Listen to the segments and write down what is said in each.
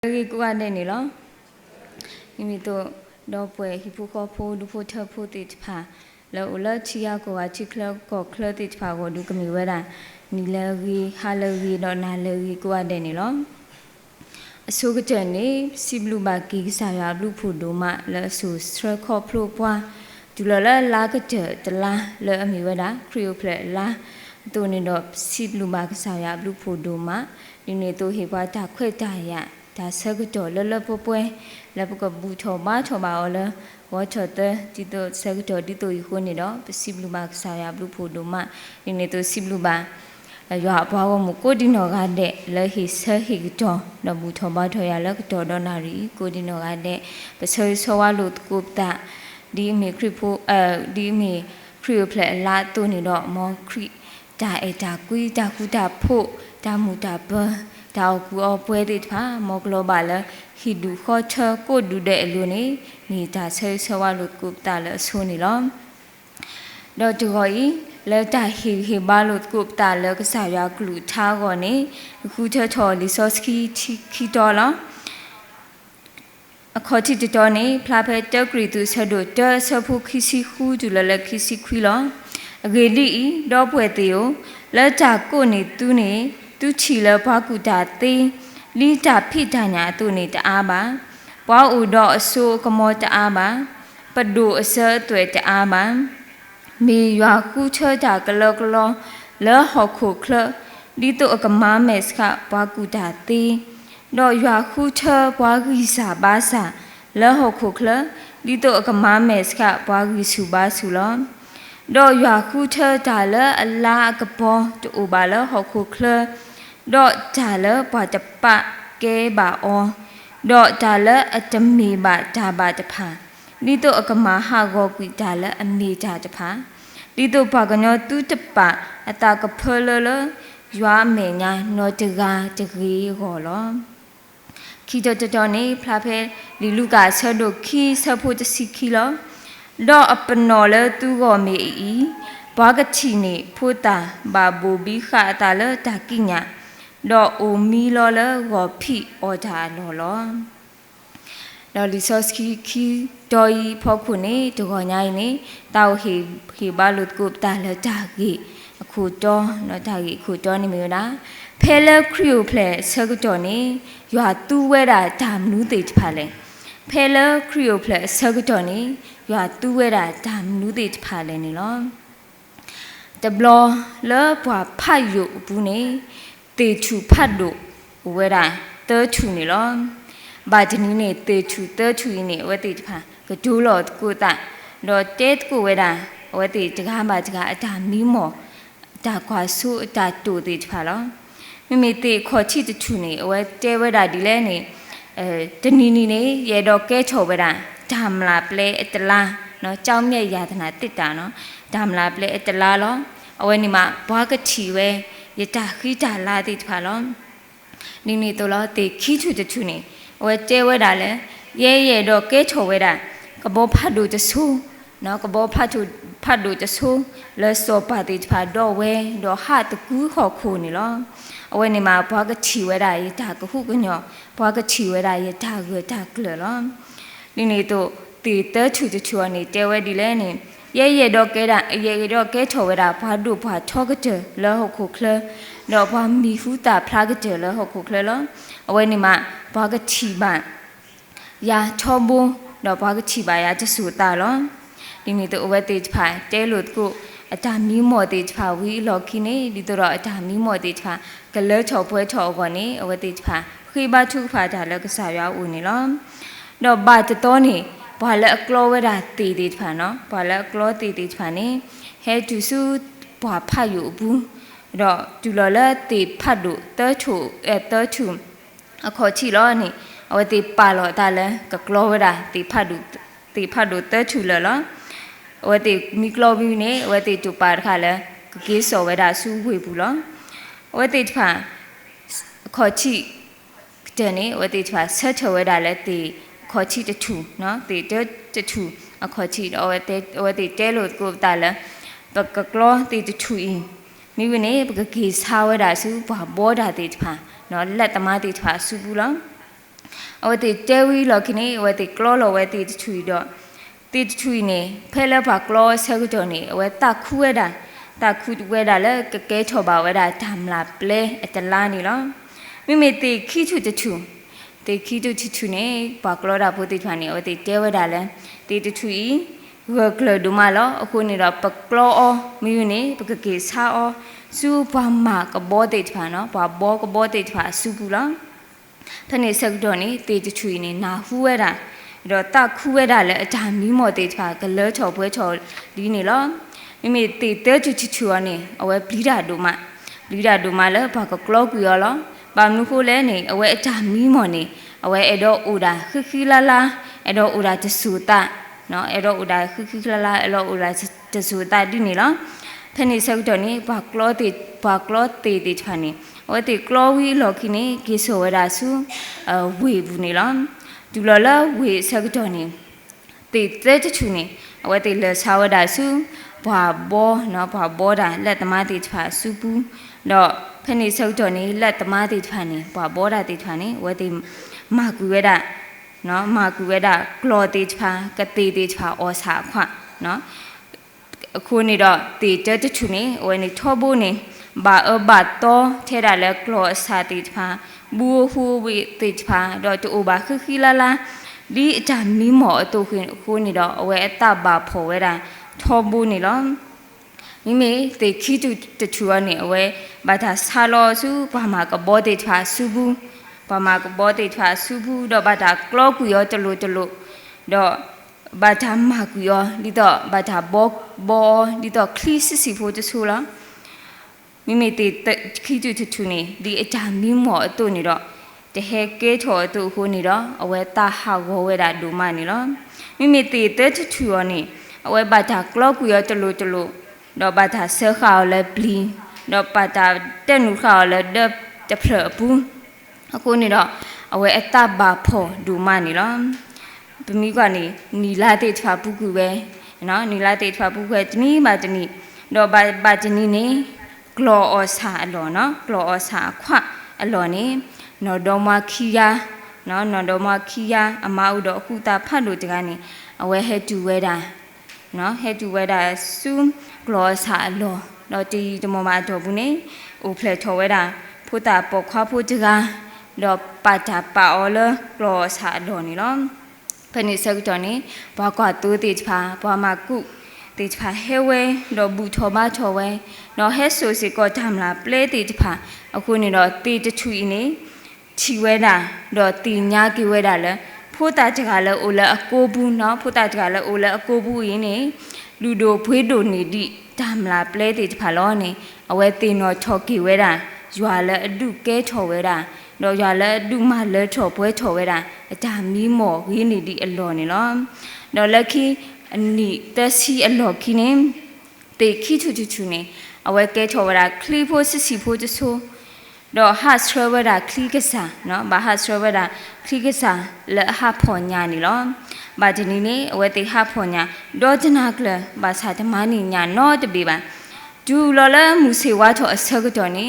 Lagi kuat deh nih loh. Ini tuh dopwe hipu kopo dupo tepu titpa. Lalu ulah cia kuat cikla kok kla titpa kok du kami wera. Ni lagi halagi dona lagi kuat deh nih loh. So kerja ni si blu bagi saya blu pudu mak la su stra koplo pua. Jula la kerja telah la kami wera kriu plek lah. Tu ni dop si blu bagi saya blu pudu mak. Ini tuh hipa tak kuat daya. Ta sa ko to le le po pwe le po ko bu tho ba o le wo tho te ti to sa ko to ti to yi ho ni do si blu ba sa ya blu pho do ma ni ne to si blu ba ya bwa wo mu ko di no ga de le hi sa hi ko to no bu tho ba tho ya le ko to do na ri ko di no ga de pa so so wa lo ko ta di mi kri pho di mi kri phle la to ni do mo kri ta e ta kui ta ku ta pho ta mu ta ba Tao ku opwe dit pa mo global hidu khocha ko du de lu ni ta se sawa lu ku ta le so ni lo do tu goi le ta hi ba lu ku ta le ka sa ya klu tha go ni ku cha tho li so ski ki to lo a kho ti to ni phla phe te kri tu sa do te sa phu khi si khu tu le khi si khwi lo a ge li do pwe te yo le ta ko ni tu ni tu chỉ là bao cụ ta tê lý ta phi ta nhà tu ni ta ba bao u đọ số có mò ta ba bắt đủ sơ tuổi ta ba mi yoa cụ chơi ta cái lo lỡ học khổ khờ đi tu cái má mẹ ska bao cụ ta tê đọ yoa cụ chơi bao ghi sa ba sa lỡ học khổ khờ đi tu cái má mẹ ska bao ghi su ba su lo đọ yoa cụ chơi ta lỡ Allah cái po tu ba lỡ học khổ khờ Dok cala pa cepat ke ba o. Dok cala acemi ba caba cepat. Dito akamaha go kui cala ami cepat. Dito paganyo tu cepat ata kepelele jua menya no cega cegi golo. Kita ceconi plape liluka sedo ki sepo cesi lo. Dok apenole tu go me i. Bagacini puta babu bika tala takinya. Do o mi lo le go phi o ja lo lo do li so ski ki doi pho khu ni to go nyai ni tao hi ba lu ku ta le ta gi khu to no ta gi khu to ni mi na phe le kriu phle sa ko to ni ywa tu we da da mnu te pha le phe le kriu phle sa ko to ni ywa tu we da da mnu te pha le ni lo de blo le pwa pha yu bu ni te chu phat do we da te chu ni lo ba jini ne te chu ni we te pha ka du lo ko ta do te ko we da we te jaga ba jaga ata mi mo ta kwa su ta to te pha lo mi te kho chi chu ni we te we da di le ni te ni ne ye do ke cho we da dham la ple etla no chaw myet ya thana tit ta no dham la ple etla lo awe ni ma bwa ka chi we ye ta khi ta la ti pha lo ni to lo te khi chu chu ni we te we da le ye do ke cho we da ka bo phat do cha su no ka bo phat do cha su le so pa ti pha do we do ha ta ku kho khu ni lo awe ni ma bwa ka chi we da ye ta ka hu ka nyo bwa ka chi we da ye ta ge ta kle lo ni to ti te chu ni te we di le ni ye do ke da ye do ke cho we da bwa do bwa tho ka je le ho khu kle do bwa mi hu ta phla ka je le ho khu kle lo awe ni ma bwa ka chi ba ya tho bu do bwa ka chi ba ya je su ta lo ni to we te pha te lo ko ata mi mo te pha wi lo ki ni di to ro ata mi mo te pha ka le cho pwe cho ko ni awe te pha khi ba thu pha da le ka sa ya u ni lo do ba te to niဘာလဲအကလောဝဲတာတီတီဖာနော်ဘာလဲအကလောတီတီဖာနေဟဲတူစုဘာဖတ်ယူဘူးတော့ဒူလော်လဲတီဖတ်တို့တဲချိုတဲချူအခေါ်ချီလောနေအဝတီပါလောဒါလဲကကလောဝဲတာတီဖတ်တို့တဲချူလောလောအဝတီမီကလောဘီနေအဝတီတူပါတခါလဲကကေးစော်ဝဲတာစူးဝေဘူးလောအဝတီဖာအခေါ်ချီတဲ့နေအဝတီဖာဆက်ချဝဲတာလဲတီခေါ်ချီတထူနော်တေတထူအခေါ်ချီတော့ဝဲတဲလို့ကိုတာလဲပကကလောတေတထူအင်းမိဝနေပကကေစာဝဲတာစုဘာဘောတာတေဖာနော်လက်သမားတေဖာစုဘူးလား အဝတိတဲဝီလောခိနေအဝတိကလောလောဝဲတိချွီတော့တိချွီနေဖဲလဘကလောဆကတော်နေအဝတခုဝဲတာတခုဝဲတာလဲကကဲချောပါဝဲတာဓမ္လာပလဲအတလာနေလောမိမိတိခိချွတချူတိခိတုချူနေဘကလောတာဘုတိထွာနေအဝတိတဲဝဲတာလဲတိတချူဤဝကလဒုမလောအခုနေတော့ပကလောအောမိယူနေပကကေဆာအောစူဘာမာကဘောတိထွာနော်ဘာဘောကဘောတိထွာစူဘူးလောဖနေဆက်တော့နေတေတချူနေနာဟူဝဲတာတော့တခုဝဲတာလဲအတာမီးမော်တေထွာကလဲချော်ပွဲချော်ဒီနေလောမိမိတေတဲချူနေအဝဲဘလီဒါဒုမလဲဘာကကလောကူရောလောဘာနုခိုလဲနေအဝဲအတာမီးမော်နေအဝဲအဲ့တော့ဥဒါခိလာလာအဲ့တော့ဥဒါတဆူတာနော်အဲ့တော့ဥဒါခိလာလာအဲ့တော့ဥဒါတဆူတာဒီနေလောဖနေဆက်တော့နေဘာကလောတေတေထွာနေဝဲတေကလောဝီလောခိနေကေဆိုဝဲတာစုဝေဘူးနေလောဒူလလဝေဆက်တော့နေတေတဲချူနေအဝဲတေလဆာဝဒါစုဘာဘောနော်ဘာဘောတာလက်သမားတေထွာစုဘူးတော့ဖနေဆက်တော့နေလက်သမားတေထွာနေဘာဘောတာတေထွာနေဝဲတေမာကူဝဲတာနော်မာကူဝဲတာကလောတေထွာကတေတေထွာအောစာခွနော်အခုနေတော့တေတဲချူနေဝဲနေထောဘိုးနေဘာတော့ထဲတာလဲကလောစာတေထွာဘူဟူဝေတေထွာတော့တူဘာခိလာလာဒီအတာမီးမော်အတူခွင်အခုနေတော့အဝဲအတဘာဖော်ဝဲတာထောဘူးနေလောမိမိတေခိတူတချူကနေအဝဲဘာသာဆာလောစုဘာမာကဘောတေထွာစုဘူးဘာမာကဘောတေထွာစုဘူးတော့ဘာသာကလောကူရောတလို့တော့ဘာသာမာကူရောဒီတော့ဘာသာဘောဒီတော့ခလီစီဖို့တဆူလားမိမိတေခိတူတချူနေဒီအတာမီးမော်အတူနေတော့တဟဲကဲထော်တူခုနေတော့အဝဲတာဟာဝဝဲတာဒူမနေလောမိမိတေတဲချူရောနေအဝဲဘာသာကလော့ကူရောတလို့တော့ဘာသာဆဲခါလဲဘလီတော့ဘာသာတက်နုခါလဲတဖရဘူးအခုနေတော့အဝဲအတဘာဖော်ဒူမနေလောပမီကနေနီလာတေထွာပုကူပဲနော်နီလာတေထွာပုခွဲတနီးပါတနီးတော့ဘာတနီးနေကလောအောစာအလောနော်ကလောအောစာခွအလောနေနော်ဒေါ်မခီယာနော်ဒေါ်မခီယာအမအုတော့အခုတာဖတ်လို့တကနေအဝဲဟဲတူဝဲတာနော်ဟဲတူဝဲတာစူဂလောစာလောတော့ဒီတမမတော့ဘူးနေအိုဖလက်ထော်ဝဲတာဖုတာပေါ်ခွားဖို့တကတော့ပါတာပါအော်လဂလောစာလောနေလောဖနေဆက်တော့နေဘာကွာတိုးတေချာဘာမကုတေချာဟဲဝဲတော့ဘူးထော်ပါထော်ဝဲနော်ဟဲဆိုစီကောထမ်လာပလဲတေချာအခုနေတော့တေတချူနေချီဝဲတာတော့တင်ညာကိဝဲတာလဲဖိုးတာတကလည်းအိုလဲအကိုဘူးเนาะဖိုးတာတကလည်းအိုလဲအကိုဘူးရင်းနေလူတို့ဖွေးတို့နေတိဓမ္မလာပလဲတေတဖာလောနေအဝဲတင်တော့ချော်ကိဝဲတာရွာလဲအတုကဲချော်ဝဲတာတော့ရွာလဲအတုမလဲချော်ပွဲချော်ဝဲတာအတာမီးမော်ရင်းနေတိအလော်နေလောတော့လက်ခီအနိတက်စီအလော်ခီနေတေခီချူနေအဝဲကဲချော်ဝဲတာခလီဖို့စစ်စီဖို့တဆိုးတော့ဟာစထရဝဒါခလီကစားနော်ဘာဟာစထရဝဒါခလီကစားလဲဟာဖော်ညာနေလောဘာဒီနေအဝဲတေဟာဖော်ညာဒေါ်ဂျနာကလဘာသာတမနီညာနော်တပေပါဒူလော်လမူစေဝါထောအဆက်တော်နေ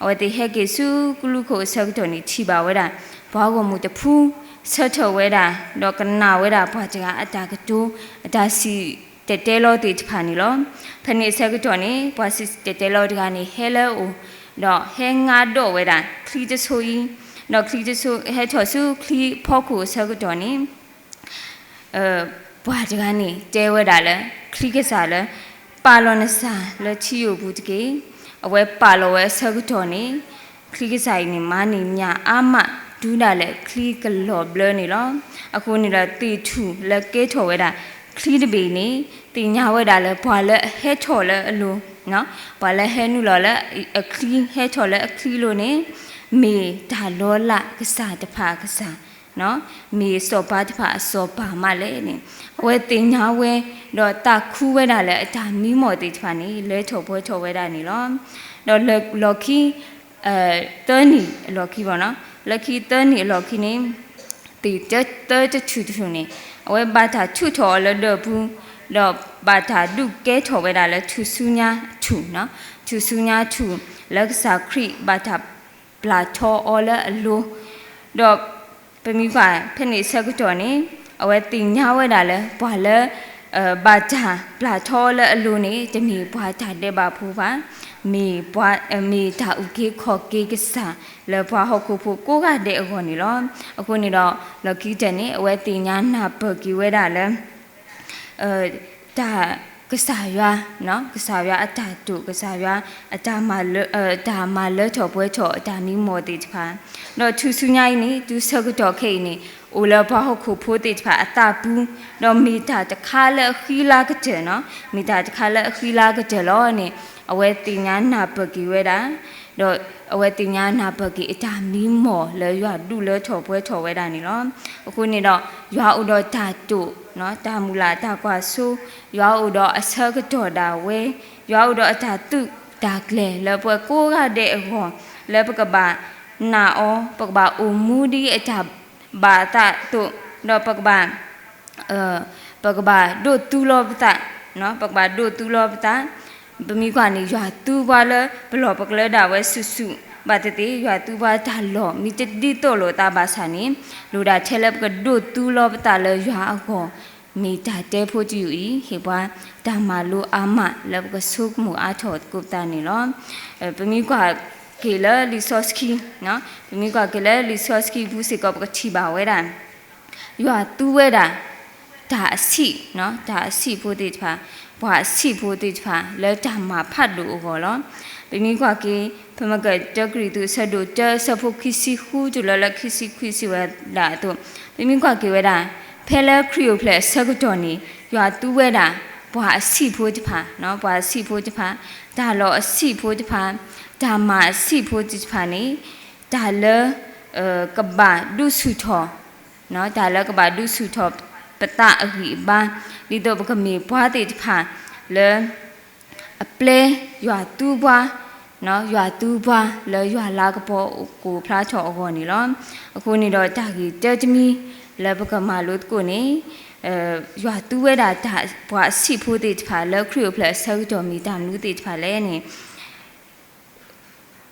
အဝဲတေဟဲကေစုကလူခိုအဆက်တော်နေချီပါဝဲတာဘာကမူတဖူးဆက်ထော်ဝဲတာတော့ကနာဝဲတာဘာကြကအတာကတူအတာစီတဲလောတေဖာနေလောဖနေဆက်တော်နေဘာစီတဲလောတကနေဟဲလောတော့ဟဲငါတော့ဝဲတာခလီတဆိုရင်တော့ခလီတဆိုဟဲချောစုခလီဖောက်ကိုဆက်တော့နေဘွာတကနေတဲဝဲတာလဲခလီကစားလဲပါလောနစာလဲချီယိုဘူးတကေအဝဲပါလောဝဲဆက်တော့နေခလီကစားနေမနေညာအာမဒူးတာလဲခလီကလောဘလနေလောအခုနေတော့တီထူလက်ကဲချော်ဝဲတာခလီတပေနေတင်ညာဝဲတာလဲဘွာလဲဟဲချော်လဲအလိုနော်ဘာလဲဟဲနူလော်လဲအခလီဟဲချော်လဲအခလီလို့နေမေဒါလောလာကစားတဖာကစားနော်မေစောပါတဖာစောပါမလဲနေအဝဲတင်ညာဝဲတော့တခူးဝဲတာလဲအတာမီးမော်တေတဖာနေလဲချော်ပွဲချော်ဝဲတာနေလောတော့လော်ခီတဲနီလော်ခီပေါ့နော်လော်ခီတဲနီလော်ခီနေတီတဲချူနေအဝဲဘာသာချူထော်လဲတော့ဘူးတော့ဘာသာဒုကဲထော်ဝဲတာလဲချူဆူညာချူနော်ချူဆူညာချူလက်စာခရီဘာသာပလာထော်အော်လဲအလိုတော့ ပမီကဖက်နေဆက်ကတော့နေအဝဲတင်ညာဝဲတာလဲဘွာလဲဘာချာပလာထောလဲအလိုနေတမီဘွာချာတဲ့ပါဖိုးပါမေဘွာမေတာဥကေခေါ်ကေကစားလဲဘွာဟုတ်ခုဖို့ကိုကတဲ့အခုနေတော့အခုနေတော့လကီတဲ့နေအဝဲတင်ညာနာပကီဝဲတာလဲဒါကစားရွာနော်ကစားရွာအတာတူကစားရွာအတာမဒါမလဲချော်ပွဲချော်အတာမီမော်တေချာတော့သူစုညိုင်းနေသူဆကတော့ခိနေအိုလဘဟုတ်ခုဖိုးတေချာအတာဘူးတော့မီတာတခါလဲခီလာကတဲ့နော်မီတာတခါလဲခီလာကတဲ့လောနေအဝဲတင်ညာနာပကီဝဲတာတော့အဝဲတင်ညာနာပကီအတာမီမော်လဲရွာတူလဲချော်ပွဲချော်ဝဲတာနေနော်အခုနေတော့ရွာဥတော့တာတူနော်တာမူလာတာကွာဆိုရွာဥတော့အဆက်ကတော့တာဝဲရွာဥတော့အတာတုတာကလေလဲပွဲကိုကတဲ့အခေါ်လဲပကပါနာအောပကပါအူမူဒီအတာဘာတာတုတော့ပကပါပကပါဒိုတူလောပတာနော်ပကပါဒိုတူလောပတာပမီကနေရွာတူပါလဲဘလောပကလဲတာဝဲဆုဆုဘာတတိရွာတူပါဒါလောမိတတိတော့လို့တာပါဆာနေလူတာချဲလက်ပကဒိုတူလောပတာလဲရွာအခေါ်မိတာတဲဖို့ကြည့်ဤဟေပွားဒါမလိုအာမလဘကဆုကမှုအထော့ကုတာနေလောပမီကကေလာလီဆော့စကီနော်ပမီကကေလာလီဆော့စကီဘူးစေကပကချီပါဝဲတာရွာတူဝဲတာဒါအစီနော်ဒါအစီဖို့တေချာဘွာအစီဖို့တေချာလဲဒါမှာဖတ်လို့ဟောလောပမီကကေဖမကတဂရီတူဆက်တို့တဆဖို့ခီစီခူဂျူလခီစီခွီစီဝဲလာတော့ပမီကကေဝဲတာဖဲလဲခရီယိုဖလက်ဆက်ကတော့နေရွာတူးဝဲတာဘွာအစီဖိုးတဖာနော်ဘွာအစီဖိုးတဖာဒါလောအစီဖိုးတဖာဒါမအစီဖိုးတဖာနေဒါလဲကဘာဒုစုထောနော်ဒါလဲကဘာဒုစုထောပတာအဂီဘာဒီတော့ဘကမေဘွာတေတဖာလဲအပလဲရွာတူးဘွာနော်ရွာတူးဘွာလဲရွာလာကပေါ်ကိုဖလားချော်အော်နေလောအခုနေတော့တာကြီးတဲတမီလဲပကမာလို့ကိုနေရွာတူဝဲတာဒါဘွာစီဖိုးတေတဖာလဲခရီယိုဖလက်ဆောက်တော်မီတာနူးတေတဖာလဲနေ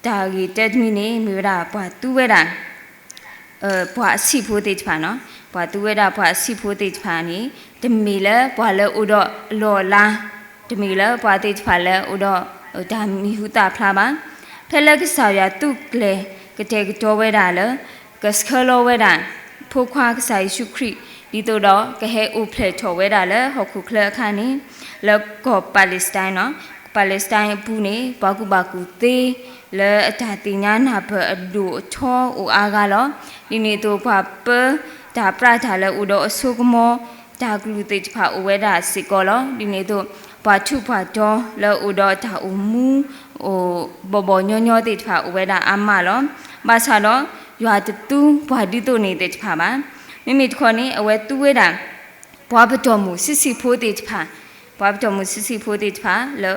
တာကြီးတက်မီနေမြေတာဘွာတူဝဲတာဘွာစီဖိုးတေတဖာနော်ဘွာတူဝဲတာဘွာစီဖိုးတေတဖာနေတမီလဲဘွာလဲဥတော့လော်လာတမီလဲဘွာတေတဖာလဲဥတော့ဒါမီဟူတာဖလာပါဖဲလက်ကစားရတုကလေကတဲ့တော်ဝဲတာလဲကစခလောဝဲတာဖိုခွာကဆိုင်ရှုခရီဒီတော့ကဟဲအိုဖလက်ထော်ဝဲတာလဲဟောက်ခုခလခါနေလက်ကောပါလက်စတိုင်းနော်ပါလက်စတိုင်းဘူးနေဘာကူသေးလဲအတာတင်ညာနာဘအဒူချောအိုအားကလောဒီနေတော့ဘာပဒါပရထာလဲဥတော့အဆုကမောဒါဂလူတေဖာအိုဝဲတာစီကောလောဒီနေတော့ဘာထုဖာတော့လဲဥတော့ဒါဥမူအိုဘောညောတေဖာအိုဝဲတာအမလောဘာသာတော့ရွာတူဘာဒီတိုနေတဲ့ဖာပါမိမိတခေါနေအဝဲတူဝဲတာဘွားပတော်မူစစ်စီဖိုးတဲ့ဖာဘွားပတော်မူစစ်စီဖိုးတဲ့ဖာလော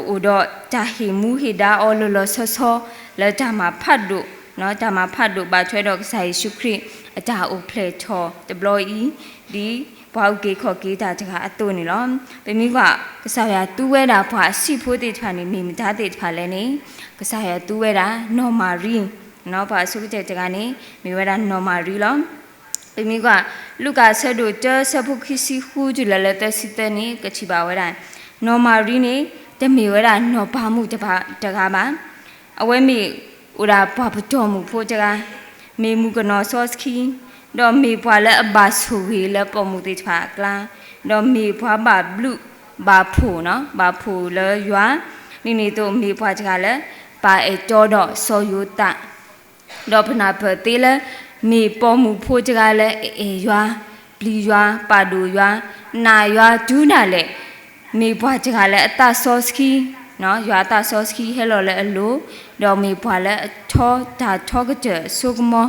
အိုတော့တာဟီမူဟီဒါအော်လောဆောဆောလဲတာမှာဖတ်လို့နော်တာမှာဖတ်လို့ဘာချွဲတော့ဆိုင်ရှုခရစ်အတာအိုဖလက်ချောဒပလိုအီဒီဘွားကေခေါ်ကေတာတကအတူနေလောပမိကကစားရတူဝဲတာဘွားစီဖိုးတဲ့ဖာနေမိမသားတဲ့ဖာလဲနေကစားရတူဝဲတာနော်မာရီနော်ဘာဆုတဲ့တကနေမိဝဲတာနော်မာရီလောပမီကလူကဆက်တို့တဆဖုခိစီခူဂျူလလတစီတနေကချိပါဝဲတာနော်မာရီနေတမီဝဲတာနော်ဘာမှုတကားပါအဝဲမီဥရာဘာပတော်မူဖို့တကားမေမူကနော်ဆော့စကီတော့မေဘွာလဲအဘာဆူဝေလဲပေါ်မူတိဖာကလာတော့မေဘွာဘာဘလူဘာဖိုနော်ဘာဖိုလဲရွာနေတော့မေဘွာတကားလဲပါအတော်တော့ဆော်ယူတာတော့ဖနာပတေးလဲမေပေါ်မူဖို့ကြလဲရွာပလီရွာပါဒူရွာနာရွာဒူးနာလဲမေဘွားကြလဲအတဆောစကီနော်ရွာတဆောစကီဟဲလောလဲအလိုတော့မေဘွားလဲထောဒါထောကတဲ့ဆုကမော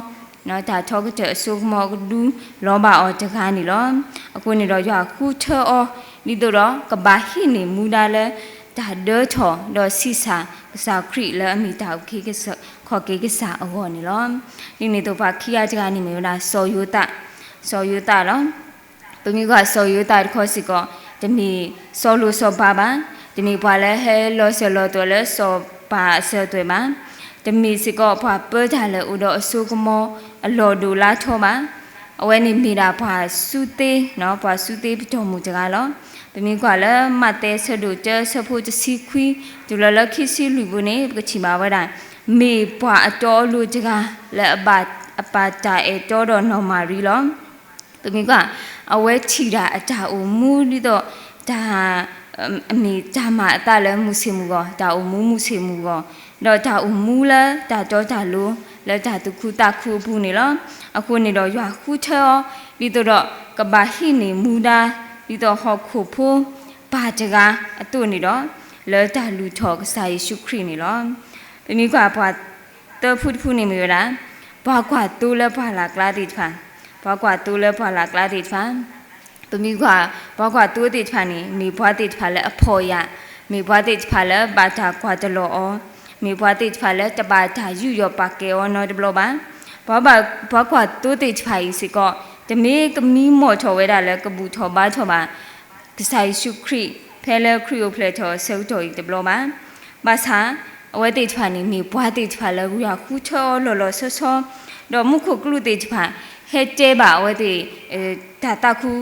နော်ဒါထောကတဲ့ဆုကမောဒူးလောဘအော်ကြခါနေလောအခုနေတော့ရွာခုထောအော်ဒီတော့ကဘာဟိနေမူဒါလဲဒါဒေချောတော့စီစာစာခရီလဲအမိတောက်ခေကစခေါ်ကေကစားအောနေလောဒီနေတော့ဘာခီယာကြကနေမျိုးလားစော်ယူတာလောပမီကစော်ယူတာခေါ်စီကောတမီစောလို့စောပါပါတမီဘွာလဲဟဲလောစောလို့တော့လဲစောပါဆဲတွေမှာ တမီစကောဖွာပေါ်ထားလေဥတော့အစိုးကမောအလော်ဒူလာထောမှာအဝဲနေမိတာဖွာစုသေးနော်ဖွာစုသေးပတော်မူကြလောတမီကွာလဲမတဲဆဒူကျဆဖို့တစီခွီဒူလလခိစီလူဘူးနေပကချီမာဝဒမေဖွာအတော်လူကြကလဲအပါတာအတော်တော်နော်မာရီလောတမီကအဝဲချီတာအတာအိုမူလိတော့ဒါအမေဒါမှအတလည်းမူစီမူကောဒါအိုမူမူစီမူကောတော့ဒါအိုမူလဲဒါတော့ဒါလို့လဲဒါတခုတခုဘူးနေလောအခုနေတော့ရွာခုချောပြီးတော့ကဘာဟိနေမူတာပြီးတော့ဟောခုဖိုးဘာတကအတုနေတော့လဲဒါလူထောကစာယေရှုခရစ်နေလောဒီမိကွာဘွာတော့ဖုနေမျိုးလားဘာကွာတူလဲဘာလာကလာတိဖာဘာကွာတူလဲဘာလာကလာတိဖာတမီကွာဘာကွာတူတိဖာနေမိဘွာတိဖာလဲအဖော်ရမိဘွာတိဖာလဲဘာတာကွာတလောအောမိဘွာတိဖာလဲတဘာတာယူရပါကေအောနော်တဘလဘာဘာကွာတူတိဖာဤစီကောတမေကမီမော်ထော်ဝဲတာလဲကပူထော်ဘာထော်ဘာကဆိုင်ရှုခရီဖဲလဲခရီယိုဖလက်ထော်ဆောတော်ဤတဘလဘာဘာသာအဝဲတိဖာနေမိဘွာတိဖာလဲကူရခုချောလောလောဆောဆောတော့မှုခုကလူတိဖာဟဲတဲပါအဝဲတိဒါတခု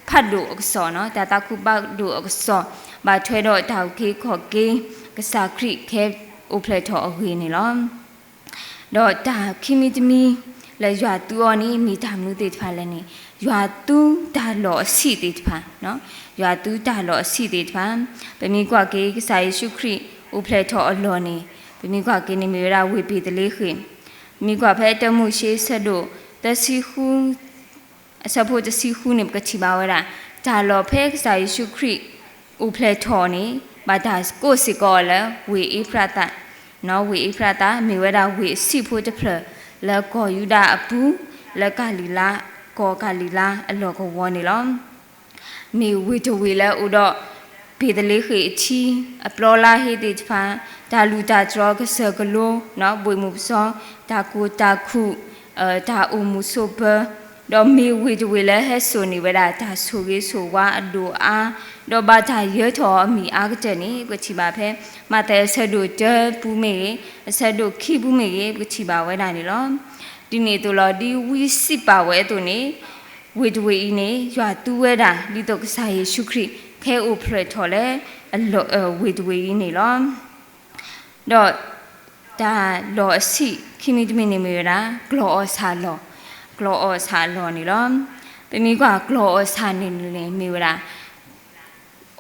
ဖတ်လို့အစောနော်ဒါတခုပတ်လို့အစောဘာထွဲတော့တောက်ခေခေါ်ကေကစားခရိခဲအိုဖလက်ထော်အဝေးနေလောတော့ဒါခိမီတမီလဲရွာတူော်နီမိသားမှုတေဖာလဲနေရွာတူဒါလောအစီတေဖာနော်ရွာတူဒါလောအစီတေဖာဗမီကွာကေကစားယေရှုခရစ်အိုဖလက်ထော်အလောနေဗမီကွာကေနေမီရာဝေပီတလေးခွင်မိကွာဖဲတမှုရှိဆက်တို့တစီခုအစဖို့တစီခုနေပကချီပါဝရဒါလောဖဲကစားယေရှုခရစ်အိုဖလက်ထော်နေဘာဒါကိုစီကောလဲဝေအေဖရတာနော်ဝေအေဖရတာမိဝဲတာဝေစီဖို့တဖလလဲကောယူဒာအပူလက်ကလီလာကောကလီလာအလောကဝနေလောမိဝေတဝေလဲဥတော့ပေတလေးခေချီအပလောလာဟေတိဖာဒါလူတာကြောကဆကလိုနော်ဘွေမှုစောဒါကိုတာခုဒါအုံမှုဆိုပတော့မိဝေတဝေလဲဟဲဆိုနေဝဲတာဒါဆိုရေးဆိုဝါအဒူအားတော့ဘာသာရထော်မိအားကတဲ့နေကချီပါဖဲမတဲဆက်တို့တဲပူမေဆက်တို့ခိပူမေကချီပါဝဲတာနေလောဒီနေတို့လောဒီဝီစစ်ပါဝဲတို့နေဝေတဝေဤနေရွာတူးဝဲတာဒီတော့ကစားယေရှုခရစ်ခဲအိုဖရထော်လဲအလောဝေတဝေဤနေလောတော့ဒါလောအစီခိမီတမီနေမရတာဂလောအဆာလောဂလောအဆာလောနေလောတမီကဂလောအဆာနေနေမိဝရာ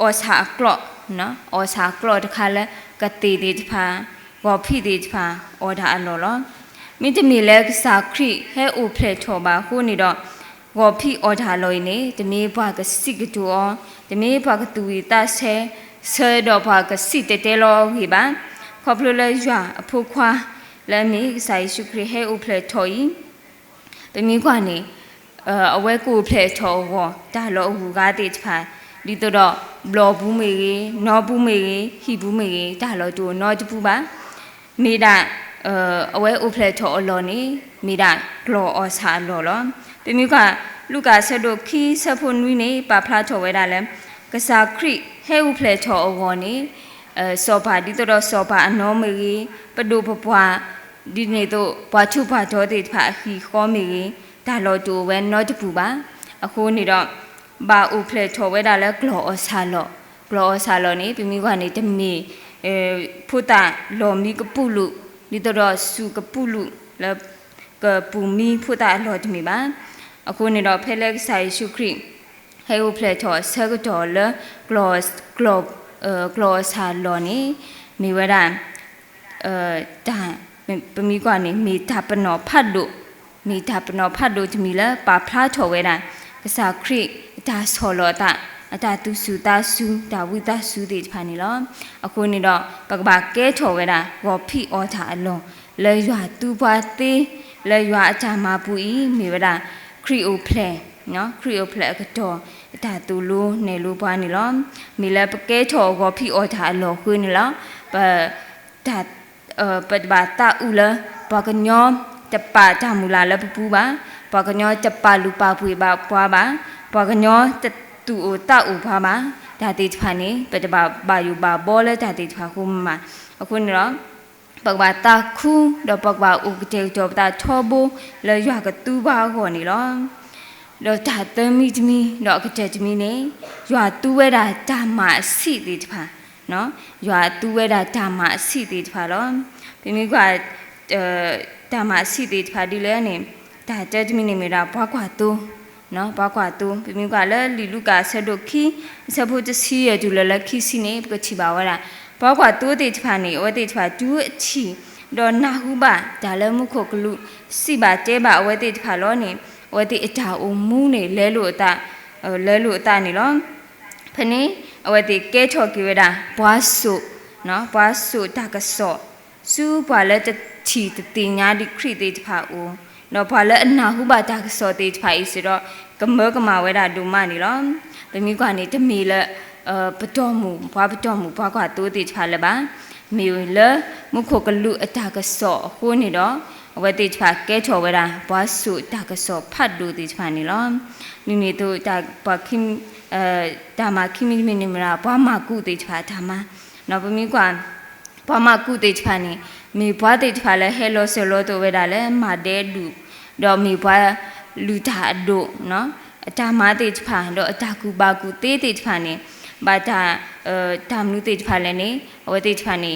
ဩစာကလော့နော်ဩစာကလော့တခါလဲကတိတိတဖာဝဖိတိတဖာဩဒါအလောလောမိတမီလဲစာခရိဟဲအိုဖလက်ထောပါခုနေတော့ဝဖိဩဒါလောနေတမီဘွားကစိကတူဩတမီဘွားကတူဝီတဆဲဆဲတော့ဘွားကစိတဲတဲလောဟိပါခေါပလလဲရွာအဖို့ခွာလဲမီဆိုင်ရှုခရိဟဲအိုဖလက်ထောဤတမီကွာနေအဝဲကိုဖလက်ထောဝဒါလောဟူကားတိတဖာဒီတော့ဘလောဘူးမေနော်ဘူးမေဟီဘူးမေဒါလောတူနော်တပူပါမိဒါအဝဲအိုဖလက်ထော်အလော်နေမိဒါဂလောအော်ဆာလော်လောတမျိုးကလူကဆက်တို့ခီးဆက်ဖို့နွီးနေပါဖလားထော်ဝဲတာလဲကစားခရိဟဲအိုဖလက်ထော်အဝေါ်နေစောပါဒီတော့စောပါအနောမေပဒုပပွားဒီနေတော့ဘွားချုဘွားတော်တေဖာခီခေါ်မေဒါလောတူဝဲနော်တပူပါအခုနေတော့ဘာအိုဖလက်ထော်ဝဲတာလဲဂလောအော်ဆာလော်နေပြမိကနေတမီဖုတာလော်မီကပုလူဒီတော့စုကပုလူလကပူမီဖုတာလော်တမီပါအခုနေတော့ဖဲလက်ဆိုင်ရှုခရစ်ဟဲအိုဖလက်ထော်ဆကတော်လဂလောဆာလော်နေမိဝဲတာဒါပြမိကနေမိတာပနောဖတ်လို့တမီလဲပါဖလားထော်ဝဲတာကစားခရစ်ဒါဆောလောတာအတာသူစုတာစုဒါဝိတာစုတေဖာနေလောအခုနေတော့ပကဘာကဲထော်ဝဲတာဝဖိဩတာအလုံးလဲရွာတူပွားသေးလဲရွာအချာမပူဤမိဝဒခရီအိုဖလဲနော်ခရီအိုဖလဲကတော့အတာသူလိုနေလိုပွားနေလောမိလဲပကဲထော်ဝဖိဩတာအလုံးခွေးနေလောပဒါပဒဘာတာဥလပကညောတပါတမူလာလပပူပါပကညောတပါလူပါပွေပါပွားပါပကညောတူအိုတာဥဖာမှာဒါတိဖာနေပတဘာဘာယူဘာဘောလဲဒါတိဖာခုမှာအခုနော် ปักบาตาคูดอกปักบาอุกเจจอบตาทอโบแล้วยากตูบาก่อนนี่หรอดอกตาเตมีจมีดอกกระเจจมีเนี่ยยาตูเวดาจามาสิติดพาเนาะยาตูเวดาจามาสิติดพาหรอเป็นมีกว่าจามาสิติดพาดีเลยเนี่ยตาเจจมีเนี่ยมีราปักว่าตูเนาะปักว่าตูเป็นมีกว่าแล้วลิลูกาสะดกขี้สะพูจะซีอ่ะจุลละขี้สิเนี่ยก็ชิบาวละปักว่าตูติดพาเนี่ยว่าติดพาจูชีดอนนาหูบาจาละมุขกลุสิบาเจบาว่าติดพาล้อเนี่ยว่าติดจ่าอุมูเนี่ยเลลุตานี่ล้อพนี้ว่าติเกชอกิเวดาปัวสุเนาะปัวสุตากสอสู้ปัวละจะฉีตติญาดิคริติพาอูเนาะปัวละนาหูบาตากสอติพาอิสิรอกะเมกะมาเวดาดุมานี่ล้อเป็นมีกว่านี่จะมีละปะจอหมู่ปัวปะจอหมู่ปัวกว่าตูติพาละบามีละมุขกลุตากสอโคนี่ดอว่าติพาแกชอเวดาปัวสุตากสอพัดดูติพานี่ล้อมีตัวตาปักคิมตามาคิมิมินิมราปัวมากุติพาธรรมะเนาะเป็นมีกว่าปัวมากุติพานี่มีปัวติพาละเฮโลเซโลตัวเวดาละมาเดดูดอมีปัวลูตาโดเนาะตามาติพาดอตากุบากุติพานี่บาตาตามนุติพาละนี่อวติพานี่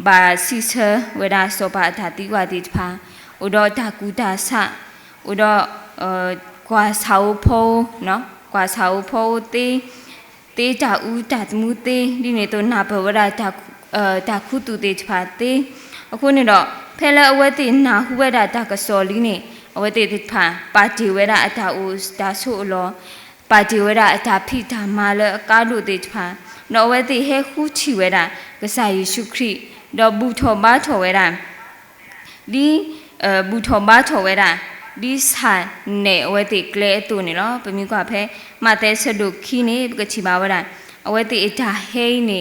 บาซิเซเวดาโซปาตาติวาติพาอุดอตากุตาสะอุดอกว่าเสาโพเนาะกว่าเสาโพตีจาอูตาตมูตีดิเนี่ยตัวนาเปวดาตาคุตุติพาตีအခုနေတော့ဖဲလဲအဝဲတိနာဟုဝဲတာတကစော်လီနေအဝဲတိဖာပါတီဝဲတာအတာအိုဒါဆိုလောပါတီဝဲတာအတာဖိတာမာလဲအကားလို့တိဖာနော်ဝဲတိဟဲခုချီဝဲတာကစားယေရှုခရစ်တော့ဘူထောဘာထောဝဲတာဒီဘူထောဘာထောဝဲတာဒီဆိုင်နေအဝဲတိကလဲတူနေနော်ပမီကဖဲမတဲဆဒုခီနေကချီပါဝဲတာအဝဲတိအတာဟဲနေ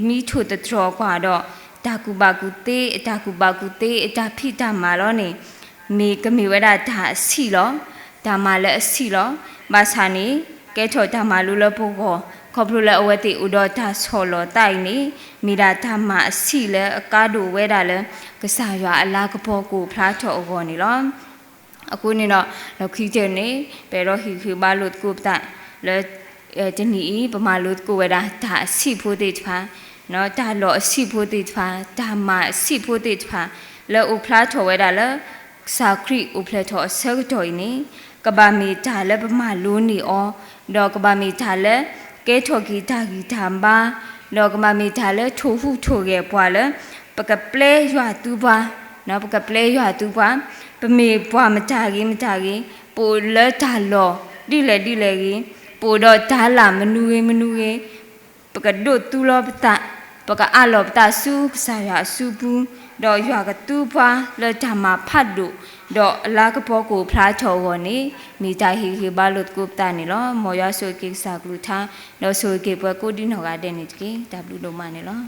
မိထုတတော်กว่าတော့ตากุบากุเตตากุบากุเตตาพิตามาล้อนี่มีกมีเวดาตาสีล้อตามาและสีล้อบาสานีแกถอตามาลุละปุกขอบลุละอวติอุดอตาโซโลไตนี่มีดาตามาสีและกาดูเวดาเลยกษายาอลากะพอกูพระถออกนี่ล้อအခုနေတော့လောက်ခီကျနေဘယ်တော့ဟီခီဘာလို့ကိုတလဲတနီပမာလို့ကိုဝဲတာဒါစီဖို့တိဖာเนาะตาหล่อสิโพติฟาตามาสิโพติฟาแล้วอุพลาถอเวดาละสาคริอุพลาถอเซกตอยนี่กบามีตาละปะมาลูนี่อดอกกบามีตาละเกถอกีตากีถามบาดอกกบามีตาละโถหูโถแกปวาละปะกะเปลยว่าตูบาเนาะปะกะเปลยว่าตูบาปะมีปวามะจากีปูละตาหล่อดิเลกีปูดอตาลามนูเกปะกะโดตูลอปตาปกอาลอบตาสูสายาสูปูดอกยากตูปาเลธรรมาพัดดุดอกลากะปอกูพระชาวนี่มีใจฮิบาลุดกุปตานี่ล้อมอยาโซเกสากลุทาดอกโซเกปะกูดินหอกาเดนิตเกดับลุโดมานี่ล้อ